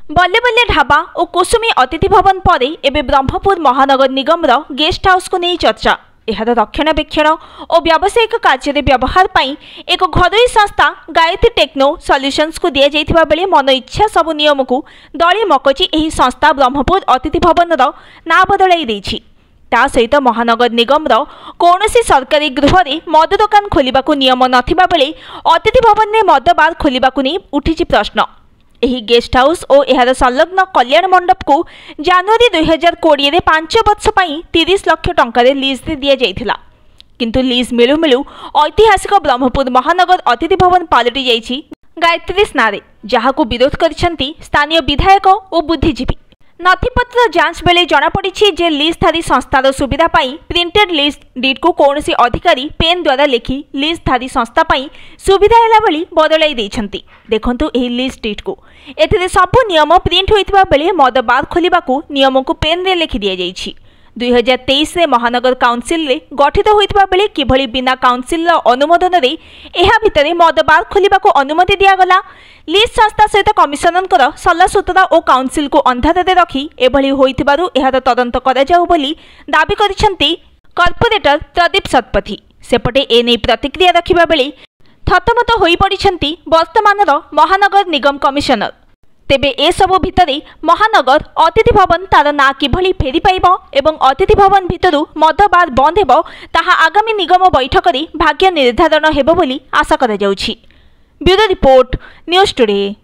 बल्ले बल्ले ढाबा और कुसुमी अतिथि भवन पर एवं ब्रह्मपुर महानगर निगम गेस्ट हाउस को नहीं चर्चा। एहार रक्षणाबेक्षण और व्यावसायिक कार्य व्यवहार पर एक घरोई संस्था गायत्री टेक्नो सॉल्यूशंस को दि जाइथिबा बेले मन इच्छा सब नियम को दली मकची एही संस्था ब्रह्मपुर अतिथि भवन ना बदलाई देछि। ता सहित महानगर निगम कौनसी सरकारी गृह में मद दुकान खोलिबा को नियम नथिबा बेले अतिथि भवन में मद बार खोलिबा को नहीं उठिछि प्रश्न। एही गेस्ट हाउस और एहार संलग्न कल्याण मंडप को जनवरी 2020 में 5 वर्ष पर 30 लाख टंकार लीज दि जाइथिला, किंतु लीज मिलू मिलू ऐतिहासिक ब्रह्मपुर महानगर अतिथि भवन पलटि जाइछि गायत्री नारे, जहां विरोध करिसेंती स्थानीय विधायक और बुद्धिजीवी। नथिपत्र जांच बेले जनापड़ी जे लीजधारी संस्थार सुविधा पाई प्रिंटेड लीज डीड को कौनसी अधिकारी पेन द्वारा लिखि लीजधारी संस्था पाई सुविधा हैला बेली बदलाई देछंती। देखंतु एही लीज डीड को एथिरे सबु नियम प्रिंट होइतबा बेले मद बार खोलिबा को नियम को पेन रे लिखि दिया जाइछि। 2023 में महानगर काउंसिल रे गठित होइतबा बेले किभली बिना काउंसिल अनुमोदन रे एहा भितरे मद बार खोलिबा को अनुमति दिया गला। लीज संस्था सहित कमिशनर सल्ला सूत्रा और काउंसिल को अंधार रे रखी एभली होइतिबारु एहार तदंत करा जाउ बोली दाबी करिसेंती कॉर्पोरेटर प्रदीप शतपथी। सेपटे एने प्रतिक्रिया रखिबा बेले थतमत होई पड़िसेंती वर्तमानर महानगर निगम कमिशनर। तेबे ए सब भितरे महानगर अतिथि भवन तार ना किभली फेरी पाइबो एवं अतिथि भवन भितरु मद बार बंद हेबो ताहा आगामी निगम बैठक रे भाग्य निर्धारण हेबो बोली आशा करा जाउछि। Bureau report, news today.